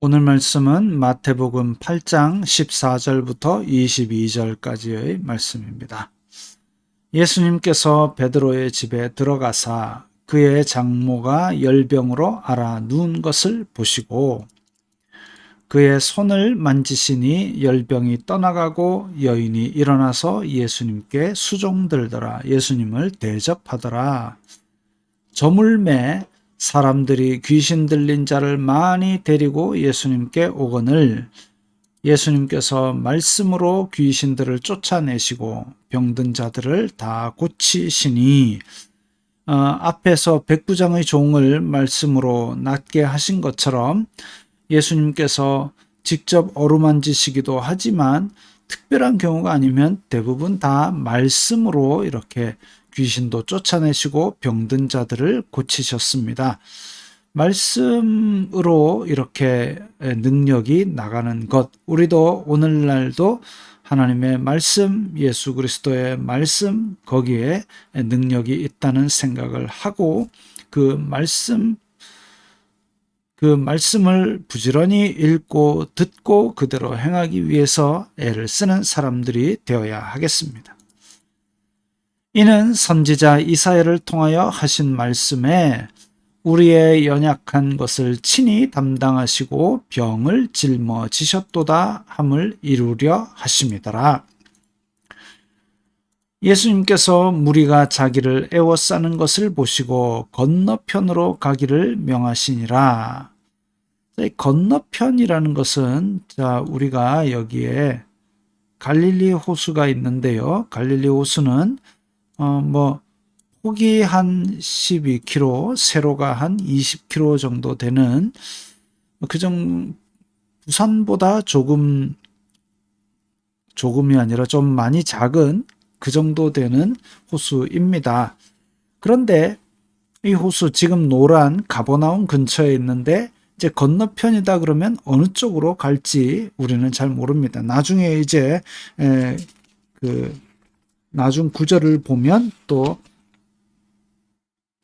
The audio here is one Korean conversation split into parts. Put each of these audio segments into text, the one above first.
오늘 말씀은 마태복음 8장 14절부터 22절까지의 말씀입니다. 예수님께서 베드로의 집에 들어가사 그의 장모가 열병으로 앓아 누운 것을 보시고 그의 손을 만지시니 열병이 떠나가고 여인이 일어나서 예수님께 수종들더라. 예수님을 대접하더라. 저물매 사람들이 귀신 들린 자를 많이 데리고 예수님께 오거늘 예수님께서 말씀으로 귀신들을 쫓아내시고 병든 자들을 다 고치시니 앞에서 백부장의 종을 말씀으로 낫게 하신 것처럼 예수님께서 직접 어루만지시기도 하지만 특별한 경우가 아니면 대부분 다 말씀으로 이렇게 귀신도 쫓아내시고 병든 자들을 고치셨습니다. 말씀으로 이렇게 능력이 나가는 것, 우리도 오늘날도 하나님의 말씀, 예수 그리스도의 말씀, 거기에 능력이 있다는 생각을 하고 그 말씀을 부지런히 읽고 듣고 그대로 행하기 위해서 애를 쓰는 사람들이 되어야 하겠습니다. 이는 선지자 이사야를 통하여 하신 말씀에 우리의 연약한 것을 친히 담당하시고 병을 짊어지셨도다 함을 이루려 하심이더라. 예수님께서 무리가 자기를 애워싸는 것을 보시고 건너편으로 가기를 명하시니라. 건너편이라는 것은 우리가 여기에 갈릴리 호수가 있는데요. 갈릴리 호수는 폭이 한 12km, 세로가 한 20km 정도 되는 부산보다 조금이 아니라 좀 많이 작은 그 정도 되는 호수입니다. 그런데 이 호수 지금 노란 가버나움 근처에 있는데 이제 건너편이다 그러면 어느 쪽으로 갈지 우리는 잘 모릅니다. 나중에 이제 나중 구절을 보면 또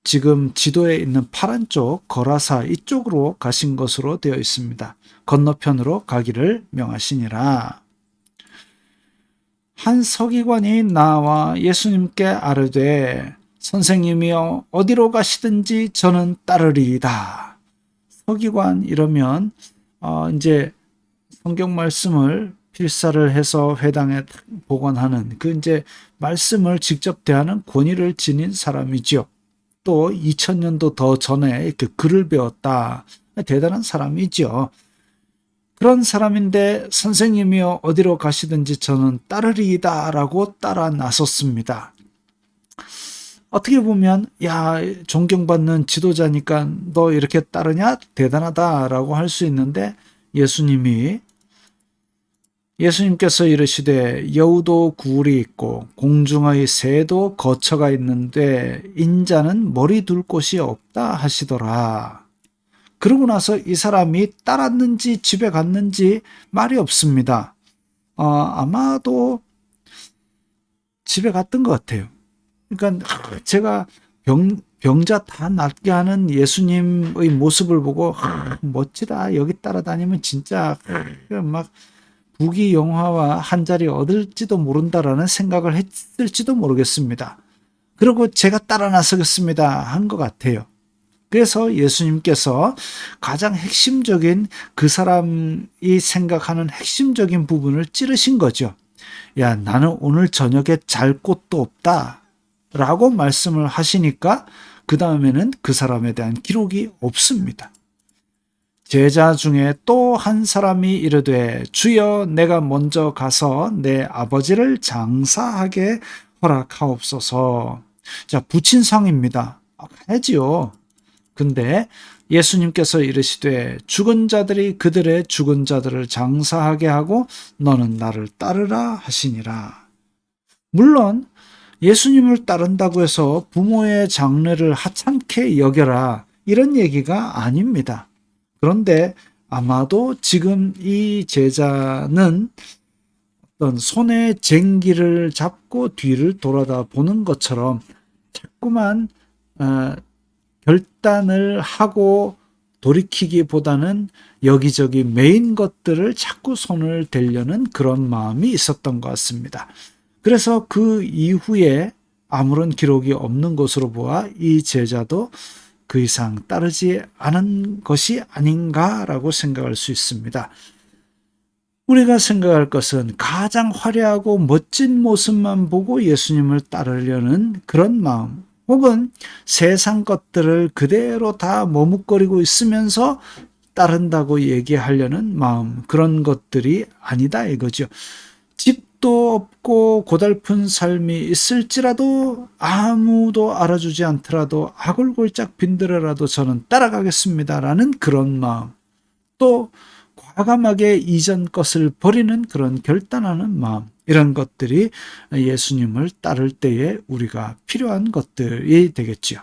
지금 지도에 있는 파란 쪽 거라사 이쪽으로 가신 것으로 되어 있습니다. 건너편으로 가기를 명하시니라. 한 서기관이 나와 예수님께 아뢰되 선생님이여 어디로 가시든지 저는 따르리이다. 서기관 이러면 이제 성경 말씀을 필사를 해서 회당에 복원하는 그 이제 말씀을 직접 대하는 권위를 지닌 사람이지요. 또 2000년도 더 전에 그 글을 배웠다. 대단한 사람이죠. 그런 사람인데 선생님이여 어디로 가시든지 저는 따르리이다 라고 따라 나섰습니다. 어떻게 보면 존경받는 지도자니까 너 이렇게 따르냐? 대단하다 라고 할 수 있는데 예수님께서 이르시되 여우도 굴이 있고 공중의 새도 거처가 있는데 인자는 머리 둘 곳이 없다 하시더라. 그러고 나서 이 사람이 따랐는지 집에 갔는지 말이 없습니다. 아마도 집에 갔던 것 같아요. 그러니까 제가 병자 다 낫게 하는 예수님의 모습을 보고 멋지다. 여기 따라다니면 진짜 막 부귀 영화와 한 자리 얻을지도 모른다라는 생각을 했을지도 모르겠습니다. 그리고 제가 따라 나서겠습니다 한 것 같아요. 그래서 예수님께서 가장 핵심적인 그 사람이 생각하는 핵심적인 부분을 찌르신 거죠. 야, 나는 오늘 저녁에 잘 곳도 없다 라고 말씀을 하시니까 그 다음에는 그 사람에 대한 기록이 없습니다. 제자 중에 또 한 사람이 이르되 주여 내가 먼저 가서 내 아버지를 장사하게 허락하옵소서. 자, 부친상입니다. 가야지요. 근데 예수님께서 이르시되 죽은 자들이 그들의 죽은 자들을 장사하게 하고 너는 나를 따르라 하시니라. 물론 예수님을 따른다고 해서 부모의 장례를 하찮게 여겨라 이런 얘기가 아닙니다. 그런데 아마도 지금 이 제자는 어떤 손에 쟁기를 잡고 뒤를 돌아다 보는 것처럼 자꾸만 결단을 하고 돌이키기보다는 여기저기 메인 것들을 자꾸 손을 대려는 그런 마음이 있었던 것 같습니다. 그래서 그 이후에 아무런 기록이 없는 것으로 보아 이 제자도 그 이상 따르지 않은 것이 아닌가라고 생각할 수 있습니다. 우리가 생각할 것은 가장 화려하고 멋진 모습만 보고 예수님을 따르려는 그런 마음, 혹은 세상 것들을 그대로 다 머뭇거리고 있으면서 따른다고 얘기하려는 마음, 그런 것들이 아니다 이거죠. 집도 없고 고달픈 삶이 있을지라도 아무도 알아주지 않더라도 아골골짝 빈들어라도 저는 따라가겠습니다라는 그런 마음, 또 과감하게 이전 것을 버리는 그런 결단하는 마음, 이런 것들이 예수님을 따를 때에 우리가 필요한 것들이 되겠지요.